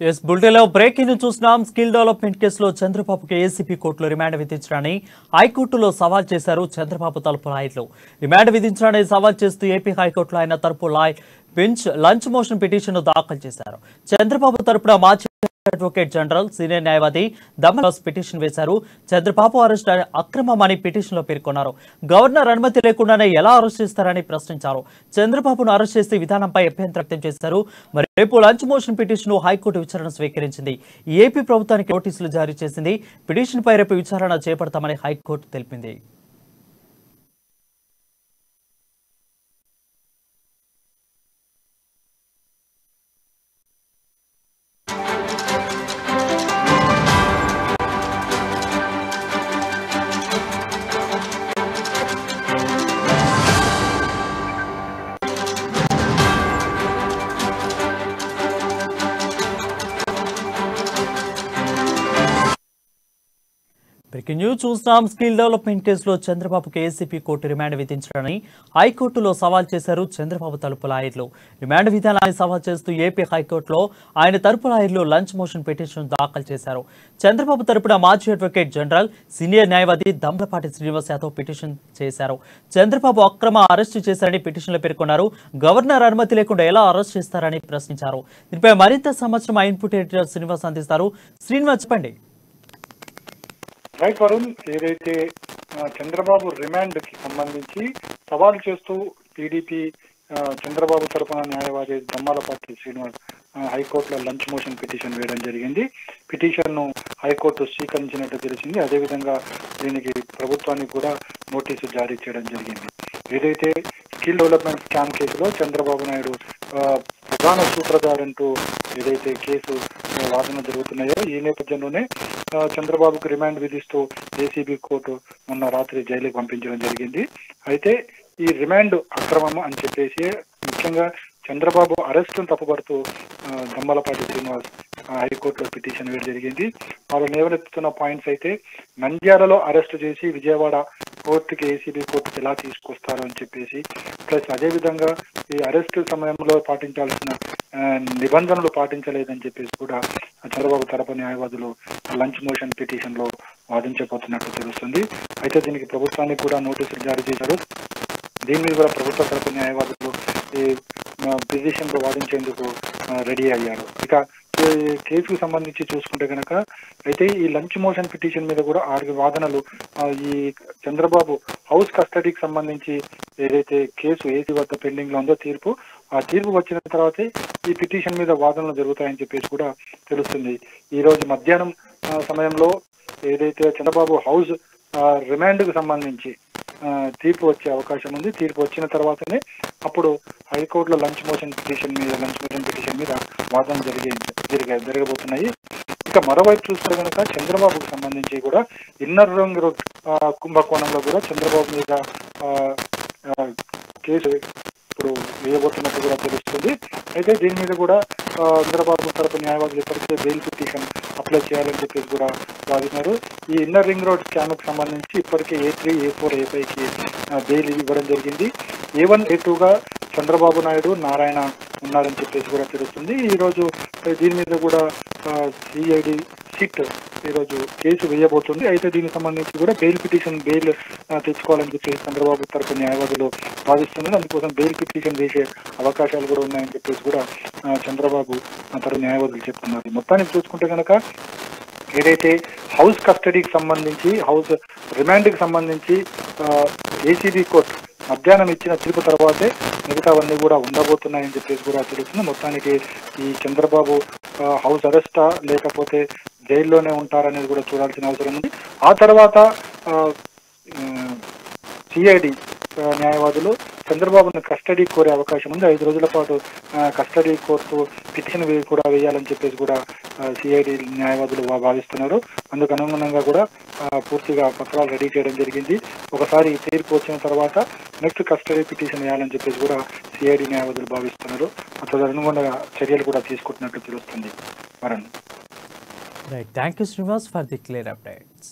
Yes బుల్టెన్లో breaking చూస్తున్నాం. Skill development కేసులో చంద్రబాబుకి ఏసీపీ కోర్టులో రిమాండ్ విధించడాన్ని హైకోర్టులో సవాల్ చేశారు చంద్రబాబు తరపు లాయర్లు. రిమాండ్ విధించడాన్ని సవాల్ చేస్తూ ఏపీ హైకోర్టులో ఆయన తరపు బెంచ్ లంచ్ మోషన్ పిటిషన్ దాఖలు చేశారు. చంద్రబాబు తరపున మాజీ అడ్వకేట్ జనరల్ సీనియర్ న్యాయవాది దమ్మరాజ్ పిటిషన్ వేశారు. చంద్రబాబు అరెస్ట్ అక్రమమని పిటిషన్ లో పేర్కొన్నారు. గవర్నర్ అనుమతి లేకుండానే ఎలా అరెస్ట్ చేస్తారని ప్రశ్నించారు. చంద్రబాబును అరెస్ట్ చేసే విధానంపై అభ్యంతరం వ్యక్తం చేశారు. మరి రేపు లంచ్ మోషన్ పిటిషన్ హైకోర్టు విచారణ స్వీకరించింది. ఏపీ ప్రభుత్వానికి నోటీసులు జారీ చేసింది. పిటిషన్ పై రేపు విచారణ చేపడతామని హైకోర్టు తెలిపింది. బ్రేకింగ్ న్యూస్ చూస్తాం. స్కిల్ డెవలప్మెంట్ కేసులో చంద్రబాబుకు ఏసీపీ కోర్టు రిమాండ్ విధించాలని హైకోర్టులో సవాల్ చేశారు చంద్రబాబు తరపు లాయర్లు. రిమాండ్ విధానాన్ని సవాల్ చేస్తూ ఏపీ హైకోర్టులో ఆయన తరపు లాయర్లు లంచ్ మోషన్ పిటిషన్ దాఖలు చేశారు. చంద్రబాబు తరపున మాజీ అడ్వకేట్ జనరల్ సీనియర్ న్యాయవాది దమ్లపాటి శ్రీనివాస్ యాదవ్ పిటిషన్ చేశారు. చంద్రబాబు అక్రమ అరెస్టు చేశారని పిటిషన్లో పేర్కొన్నారు. గవర్నర్ అనుమతి లేకుండా ఎలా అరెస్ట్ చేస్తారని ప్రశ్నించారు. దీనిపై మరింత సమాచారం ఇన్పుట్ ఎడిటర్ శ్రీనివాస్ అందిస్తారు. శ్రీనివాస్ చెప్పండి. రైట్ వరుణ్, ఏదైతే చంద్రబాబు రిమాండ్ కి సంబంధించి సవాల్ చేస్తూ టీడీపీ చంద్రబాబు తరపున న్యాయవాది దమ్మాలపాటి శ్రీనివాస్ హైకోర్టులో లంచ్ మోషన్ పిటిషన్ వేయడం జరిగింది. పిటిషన్ ను హైకోర్టు స్వీకరించినట్టు తెలిసింది. అదేవిధంగా దీనికి ప్రభుత్వానికి కూడా నోటీసు జారీ చేయడం జరిగింది. ఏదైతే స్కిల్ డెవలప్మెంట్ స్కామ్ కేసులో చంద్రబాబు నాయుడు ప్రధాన సూత్రధారంటూ ఏదైతే కేసు వాదన జరుగుతున్నాయో ఈ నేపథ్యంలోనే చంద్రబాబుకు రిమాండ్ విధిస్తూ ఏసీబీ కోర్టు మొన్న రాత్రి జైలుకి పంపించడం జరిగింది. అయితే ఈ రిమాండ్ అక్రమం అని చెప్పేసి ముఖ్యంగా చంద్రబాబు అరెస్టును తప్పుపడుతూ దమ్మలపాటి శ్రీనివాస్ హైకోర్టులో పిటిషన్ వేయడం జరిగింది. వాళ్ళు లేవనెత్తుతున్న పాయింట్స్ అయితే నంద్యాలలో అరెస్టు చేసి విజయవాడ కోర్టుకి ఏసీబీ కోర్టుకి ఎలా తీసుకొస్తారు అని చెప్పేసి, ప్లస్ అదేవిధంగా ఈ అరెస్టు సమయంలో పాటించాల్సిన నిబంధనలు పాటించలేదని చెప్పేసి కూడా చంద్రబాబు తరపు న్యాయవాదులు లంచ్ మోషన్ పిటిషన్ లో వాదించబోతున్నట్టు తెలుస్తుంది. అయితే దీనికి ప్రభుత్వానికి కూడా నోటీసులు జారీ చేశారు. దీని మీద కూడా ప్రభుత్వ తరపు న్యాయవాదులు ఈ పిటిషన్ లో వాదించేందుకు రెడీ అయ్యారు. ఇక కేసుకు సంబంధించి చూసుకుంటే కనుక అయితే ఈ లంచ్ మోషన్ పిటిషన్ మీద కూడా 6 వాదనలు ఈ చంద్రబాబు హౌస్ కస్టడీకి సంబంధించి ఏదైతే కేసు ఏసీ వద్ద పెండింగ్ లో ఉందో ఆ తీర్పు వచ్చిన తర్వాతే ఈ పిటిషన్ మీద వాదనలు జరుగుతాయని చెప్పేసి కూడా తెలుస్తుంది. ఈ రోజు మధ్యాహ్నం సమయంలో ఏదైతే చంద్రబాబు హౌస్ రిమాండ్ కు సంబంధించి తీర్పు వచ్చే అవకాశం ఉంది. తీర్పు వచ్చిన తర్వాతనే అప్పుడు హైకోర్టులో లంచ్ మోషన్ పిటిషన్ మీద వాదన జరగబోతున్నాయి. ఇక మరోవైపు చూస్తే కనుక చంద్రబాబుకు సంబంధించి కూడా ఇన్నర్ రింగ్ రోడ్ కుంభకోణంలో కూడా చంద్రబాబు మీద కేసు ఇప్పుడు వేయబోతున్నట్టు కూడా తెలుస్తుంది. అయితే దీని మీద కూడా చంద్రబాబు తరపు న్యాయవాదులు ఇప్పటికే బెయిల్ పిటిషన్ అప్లై చేయాలని చెప్పేసి కూడా వాదిస్తున్నారు. ఈ ఇన్నర్ రింగ్ రోడ్ స్కామ్ కు సంబంధించి ఇప్పటికే A3, A4, A5కి బెయిల్ ఇవ్వడం జరిగింది. A1, A2గా చంద్రబాబు నాయుడు, నారాయణ ఉన్నారని చెప్పేసి కూడా తెలుస్తుంది. ఈ రోజు దీని మీద కూడా సిఐడి సిట్ ఈరోజు కేసు వేయబోతుంది. అయితే దీనికి సంబంధించి కూడా బెయిల్ తెచ్చుకోవాలని చెప్పేసి చంద్రబాబు తరపు న్యాయవాదులు వాదిస్తున్నారు. అందుకోసం బెయిల్ పిటిషన్ వేసే అవకాశాలు కూడా ఉన్నాయని చెప్పేసి కూడా చంద్రబాబు తరపు న్యాయవాదులు చెప్తున్నారు. మొత్తానికి చూసుకుంటే కనుక ఏదైతే హౌస్ కస్టడీకి సంబంధించి హౌస్ రిమాండ్కి సంబంధించి ఏసీబీ కోర్టు మధ్యాహ్నం ఇచ్చిన తీర్పు తర్వాతే మిగతావన్నీ కూడా ఉండబోతున్నాయని చెప్పేసి కూడా తెలుస్తుంది. మొత్తానికి ఈ చంద్రబాబు హౌస్ అరెస్టా లేకపోతే జైల్లోనే ఉంటారనేది కూడా చూడాల్సిన అవసరం ఉంది. ఆ తర్వాత సిఐడి న్యాయవాదులు చంద్రబాబును కస్టడీ కోరే అవకాశం ఉంది. 5 రోజుల పాటు కస్టడీ కోర్టు పిటిషన్ కూడా వేయాలని చెప్పేసి కూడా సిఐడి న్యాయవాదులు భావిస్తున్నారు. అందుకు అనుగుణంగా కూడా పూర్తిగా పత్రాలు రెడీ చేయడం జరిగింది. ఒకసారి తీర్పు వచ్చిన తర్వాత నెక్స్ట్ కస్టడీ పిటిషన్ వేయాలని చెప్పేసి కూడా సిఐడి న్యాయవాదులు భావిస్తున్నారు. తదనుగుణంగా చర్యలు కూడా తీసుకుంటున్నట్లు తెలుస్తుంది. Varun. Right, thank you Srinivas for the clear updates.